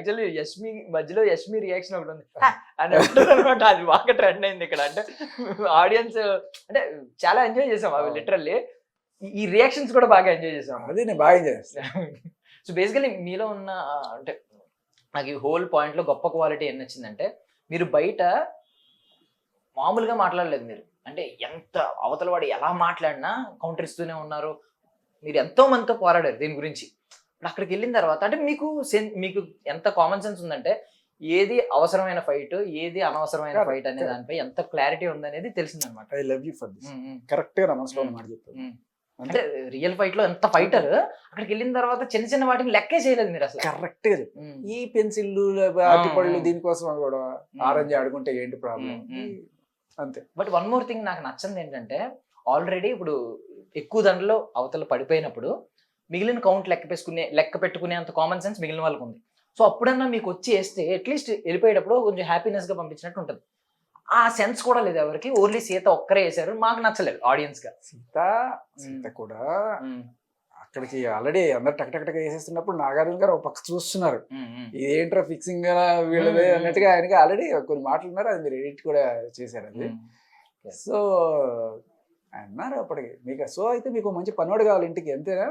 Actually Yashmi reaction ఒకటి ఉంది అని అనమాట. అది బాగా ట్రెండ్ అయింది ఇక్కడ. అంటే ఆడియన్స్ అంటే చాలా ఎంజాయ్ చేసాం అవి లిటరల్లీ. ఈ రియాక్షన్స్ కూడా బాగా ఎంజాయ్ చేసాం. అది నేను బాగా ఎంజాయ్ చేస్తాను. సో బేసికలీ మీలో ఉన్న అంటే నాకు ఈ హోల్ పాయింట్ లో గొప్ప క్వాలిటీ ఏం నచ్చిందంటే, మీరు బయట మామూలుగా మాట్లాడలేదు మీరు. అంటే ఎంత అవతల వాడు ఎలా మాట్లాడినా కౌంటర్ ఇస్తూనే ఉన్నారు. మీరు ఎంతో మందితో పోరాడారు దీని గురించి. అక్కడికి వెళ్ళిన తర్వాత అంటే మీకు ఎంత కామన్ సెన్స్ ఉందంటే ఏది అవసరమైన ఫైట్, ఏది అనవసరమైన ఫైట్ అనే దానిపై ఎంత క్లారిటీ ఉందనేది తెలిసిందనమాట. I love you for this. Correct గా నా మనసులో మాట చెప్పాను. అంటే రియల్ ఫైట్ లో ఎంత ఫైటర్ అక్కడికి వెళ్ళిన తర్వాత చిన్న చిన్న వాటిని లెక్కే చేయలేదు మీరు అసలు. కరెక్ట్ గా చెప్పారు. ఈ పెన్సిల్లు అరటిపళ్ళు దీనికోసం కూడా ఆరెంజ్ ఆడుకుంటే ఏంటి ప్రాబ్లం అంతే. బట్ వన్ మోర్ థింగ్ నాకు నచ్చింది ఏంటంటే, ఆల్రెడీ ఇప్పుడు ఎక్కువ దాంట్లో అవతల పడిపోయినప్పుడు మిగిలిన కౌంట్ లెక్క పెట్టుకునే అంత కామన్ సెన్స్ మిగిలిన వాళ్ళకు ఉంది. సో అప్పుడన్నా మీకు వచ్చి వేస్తే అట్లీస్ట్ వెళ్ళిపోయేటప్పుడు కొంచెం హ్యాపీనెస్ గా పంపించినట్టు ఉంటుంది. ఆ సెన్స్ కూడా లేదు ఎవరికి. ఓన్లీ సీత ఒక్కరే వేసారు, మాకు నచ్చలేదు ఆడియన్స్ గా. సీత కూడా అక్కడికి ఆల్రెడీ అందరు టక్ వేసేస్తున్నప్పుడు నాగార్జున గారు ఒక పక్క చూస్తున్నారు, ఇదేంట్రా ఫిక్సింగ్ వీళ్ళదే అన్నట్టుగా ఆయనకి ఆల్రెడీ కొన్ని మాటలు ఉన్నారు. అది మీరు ఎడిట్ కూడా చేశారు అది. సో అన్నారు అప్పటికి మీకు, సో అయితే మీకు మంచి పనోడు కావాలి ఇంటికి అంతేనా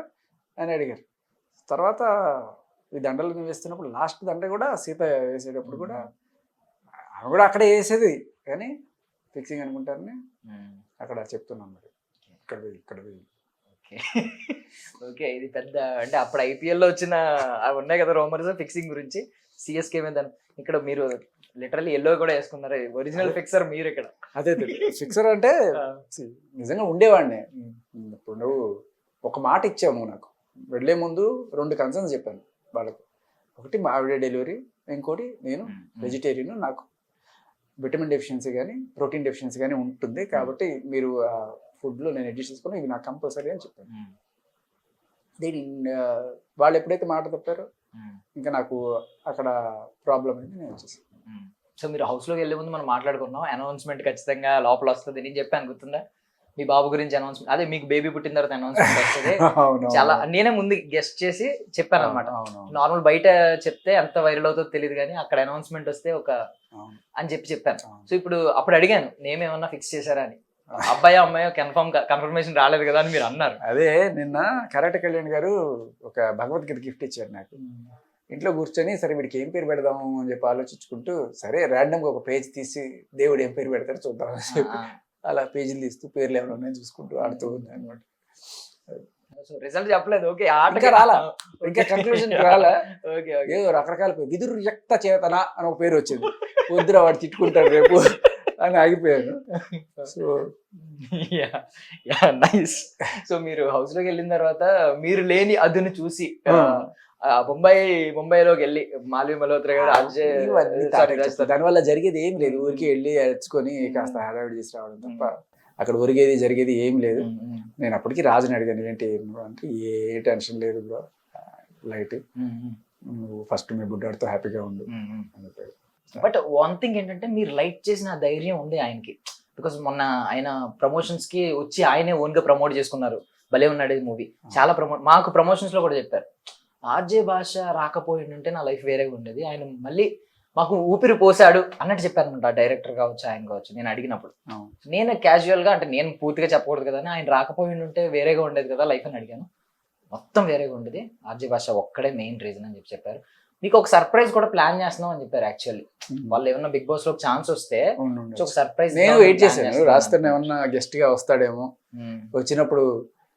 అని అడిగారు. తర్వాత ఈ దండలు వేస్తున్నప్పుడు లాస్ట్ దండ కూడా సీత వేసేటప్పుడు కూడా ఆమె కూడా అక్కడే వేసేది, కానీ ఫిక్సింగ్ అనుకుంటారని అక్కడ చెప్తున్నాం. మరి ఇక్కడ ఓకే, ఇది పెద్ద అంటే అప్పుడు IPL లో వచ్చిన అవి ఉన్నాయి కదా రూమర్స్ ఫిక్సింగ్ గురించి, CSK మీద. ఇక్కడ మీరు లిటరల్లీ ఎల్లో కూడా వేసుకున్నారు, ఒరిజినల్ ఫిక్సర్ మీరు ఇక్కడ. అదే ఫిక్సర్ అంటే నిజంగా ఉండేవాడిని. ఇప్పుడు నువ్వు ఒక మాట ఇచ్చాము, నాకు వెళ్ళే ముందు 2 కన్సర్న్స్ చెప్పాను వాళ్ళకు. ఒకటి మా ఆవిడ డెలివరీ, ఇంకోటి నేను వెజిటేరియన్, నాకు విటమిన్ డెఫిషియన్సీ కానీ ప్రోటీన్ డెఫిషియన్సీ కానీ ఉంటుంది, కాబట్టి మీరు ఫుడ్లో నేను అడ్జస్ట్ చేసుకుని ఇవి నాకు కంపల్సరీ అని చెప్పాను. వాళ్ళు ఎప్పుడైతే మాట తప్పారో ఇంకా నాకు అక్కడ ప్రాబ్లం అయింది, నేను వచ్చేసాను. సో మీరు హౌస్లోకి వెళ్ళే ముందు మనం మాట్లాడుకున్నాం, అనౌన్స్మెంట్ ఖచ్చితంగా లోపల వస్తుంది. నేను చెప్పాను గుర్తుందా, మీ బాబు గురించి అనౌన్స్మెంట్, అదే మీకు బేబీ పుట్టిన తర్వాత అనౌన్స్మెంట్ వస్తుంది. చాలా నేనే ముందు గెస్ట్ చేసి చెప్పాను అనమాట. నార్మల్ బయట చెప్తే ఎంత వైరల్ అవుతుందో తెలియదు, కానీ అక్కడ అనౌన్స్మెంట్ వస్తే ఒక అని చెప్పాను. సో ఇప్పుడు అప్పుడు అడిగాను, నేమ్ ఏమన్నా ఫిక్స్ చేశారా అని. అబ్బాయి అమ్మాయి కన్ఫర్మేషన్ రాలేదు కదా అని మీరు అన్నారు. అదే నిన్న కరాటే కళ్యాణ్ గారు ఒక భగవద్గీత గిఫ్ట్ ఇచ్చారు నాకు. ఇంట్లో కూర్చొని సరే వీడికి ఏం పేరు పెడదాము అని చెప్పి ఆలోచించుకుంటూ, సరే ర్యాండమ్గా ఒక పేజ్ తీసి దేవుడు ఏం పేరు పెడతారో చూద్దాం అని చెప్పి అలా పేజీలు తీస్తూ పేర్లు ఏమైనా ఉన్నాయని చూసుకుంటూ ఆడుతూ ఉంది అనమాట. రిజల్ట్ చెప్పలేదు, ఓకే ఆటగా రాలా, ఇంకా కన్క్లూజన్ రాలా. ఏదో రకరకాల పేరు, విదురు యక్త చేతన అని ఒక పేరు వచ్చింది. వద్దురా వాడు తిట్టుకుంటాడు రేపు అని ఆగిపోయాను. So nice. సో మీరు హౌస్ లోకి వెళ్ళిన తర్వాత మీరు లేని అదును చూసి ముంబైలోకి వెళ్ళి మాల్వి మల్హోత్రా గారు దానివల్ల జరిగేది ఏం లేదు. ఊరికి వెళ్ళి అడుచుకొని కాస్త హడావిడి చేసి రావడం తప్ప అక్కడ ఒరిగేది జరిగేది ఏం లేదు. నేను అప్పటికి రాజుని అడిగాను, ఏంటి అంటే ఏ టెన్షన్ లేదు బ్రో, లైట్, నువ్వు ఫస్ట్ మీ బుడ్డాడితో హ్యాపీగా ఉండు అని చెప్పాడు. బట్ వన్ థింగ్ ఏంటంటే మీరు లైట్ చేసిన ధైర్యం ఉంది ఆయనకి. బికాస్ మొన్న ఆయన ప్రమోషన్స్ కి వచ్చి ఆయనే ఓన్ గా ప్రమోట్ చేసుకున్నారు, భలే ఉన్నాడు మూవీ. చాలా మాకు ప్రమోషన్స్ లో కూడా చెప్పారు, ఆర్జే భాష రాకపోయిందంటే నా లైఫ్ వేరేగా ఉండేది, ఆయన మళ్ళీ మాకు ఊపిరి పోసాడు అన్నట్టు చెప్పారనమాట. డైరెక్టర్ కావచ్చు, ఆయన కావచ్చు. నేను అడిగినప్పుడు నేను క్యాజువల్ గా, అంటే నేను పూర్తిగా చెప్పకూడదు కదా, ఆయన రాకపోయిందంటే వేరేగా ఉండేది కదా లైఫ్ అని అడిగాను. మొత్తం వేరేగా ఉండేది, ఆర్జే భాష ఒక్కడే మెయిన్ రీజన్ అని చెప్పారు. మీకు ఒక సర్ప్రైజ్ కూడా ప్లాన్ చేస్తున్నాం అని చెప్పారు. యాక్చువల్లీ వాళ్ళు ఏమన్నా బిగ్ బాస్ లో ఛాన్స్ వస్తే ఒక సర్ప్రైజ్ నేను వెయిట్ చేశాను, రాస్తాను ఏమన్నా గెస్ట్ గా వస్తాడేమో. వచ్చినప్పుడు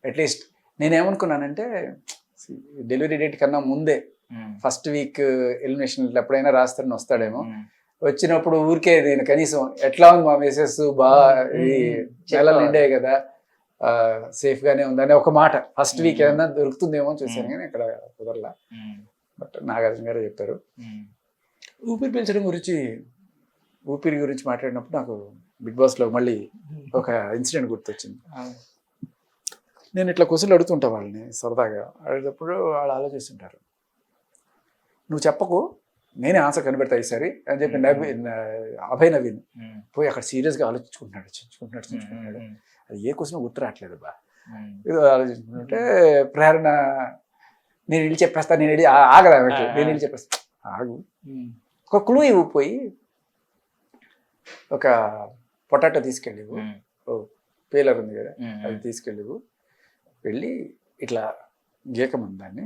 అట్లీస్ట్ నేనేమనుకున్నానంటే డెలివరీ డేట్ కన్నా ముందే ఫస్ట్ వీక్ ఎలిమినేషన్ ఎప్పుడైనా రాస్తారని వస్తాడేమో. వచ్చినప్పుడు ఊరికే నేను కనీసం ఎట్లా ఉంది మా మెసేజ్ బాగా నెలలు నిండాయి కదా, సేఫ్ గానే ఉందని ఒక మాట ఫస్ట్ వీక్ ఏదైనా దొరుకుతుందేమో చూసాను, కానీ ఇక్కడ కుదరలా. బట్ నాగార్జున గారు చెప్పారు. ఊపిరి పీల్చడం గురించి, ఊపిరి గురించి మాట్లాడినప్పుడు నాకు బిగ్ బాస్ లో మళ్ళీ ఒక ఇన్సిడెంట్ గుర్తొచ్చింది. నేను ఇట్లా క్వశ్చన్లు అడుగుతుంటా వాళ్ళని సరదాగా. అడిగేటప్పుడు వాళ్ళు ఆలోచిస్తుంటారు, నువ్వు చెప్పకు నేనే ఆన్సర్ కనిపెడతా ఈసారి అని చెప్పి అభయ్ నవీన్ పోయి అక్కడ సీరియస్గా ఆలోచించుకుంటున్నాడు. అది ఏ క్వశ్చన్ గుర్తు రావట్లేదు బా, ఏదో ఆలోచించుకుంటే ప్రేరణ నేను వెళ్ళి చెప్పేస్తా, నేను వెళ్ళి ఆగదా నేను వెళ్ళి చెప్పేస్తా, ఆగు, ఒక క్లూ ఇవ్వపోయి ఒక పొటాటో తీసుకెళ్ళివు, ఓ పేలర్ ఉంది కదా అది తీసుకెళ్ళివు, వెళ్ళి ఇట్లా గీకమంది దాన్ని,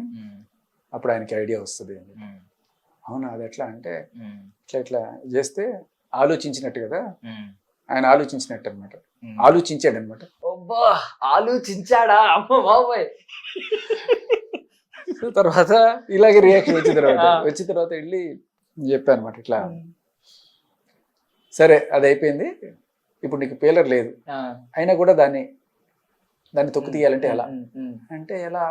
అప్పుడు ఆయనకి ఐడియా వస్తుంది. అవునా అది ఎట్లా అంటే ఇట్లా ఇట్లా చేస్తే ఆలోచించినట్టు కదా, ఆయన ఆలోచించినట్టు అనమాట, ఆలోచించాడు అనమాట. ఆలోచించాడా అమ్మ బాబాయ్. తర్వాత ఇలాగే రియాక్షన్ వచ్చిన తర్వాత వెళ్ళి చెప్పాను అనమాట, ఇట్లా సరే అది అయిపోయింది, ఇప్పుడు నీకు పేలర్ లేదు, అయినా కూడా దాన్ని తొక్కు తీయాలంటే ఎలా అంటే, ఎలా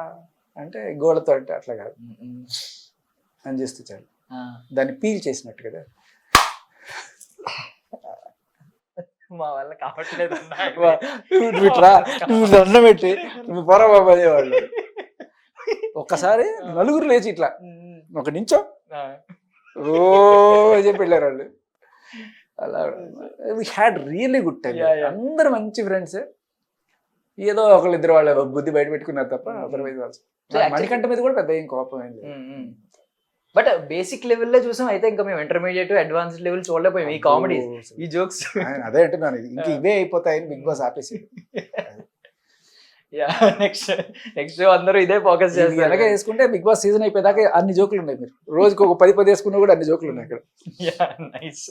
అంటే గోడతో అంటే అట్లా కాదు అని చేస్తే చాలు, దాన్ని పీల్ చేసినట్టు కదా. మా వల్ల కావట్లేదు నువ్వు దండం పెట్టి నువ్వు పోరా బాబా అనేవాళ్ళు. ఒక్కసారి నలుగురు లేచి ఇట్లా ఒక నించో ఓ చెప్పి వెళ్ళారు వాళ్ళు. అలా we had really good time, అందరు మంచి ఫ్రెండ్స్. ఏదో ఒకళ్ళిద్దరు వాళ్ళ బుద్ధి బయట పెట్టుకున్నారు తప్ప అదర్వైజ్ మణికంఠ మీద కూడా పెద్ద ఏం కోపం అయింది. బట్ బేసిక్ లెవెల్లో చూసాం, అయితే ఇంకా మేము ఇంటర్మీడియట్ అడ్వాన్స్డ్ లెవెల్ చూడలేకపోయాం ఈ కామెడీ ఈ జోక్స్. అదే అంటున్నాను, ఇంకా ఇవే అయిపోతాయని బిగ్ బాస్ ఆపేసి. నెక్స్ట్ అందరూ ఇదే ఫోకస్ చేస్తారు. అలాగే వేసుకుంటే బిగ్ బాస్ సీజన్ అయిపోయేదాకా అన్ని జోకులు ఉన్నాయి, మీరు రోజుకి ఒక 10 వేసుకున్నా కూడా అన్ని జోకులు ఉన్నాయి అక్కడ. నైస్.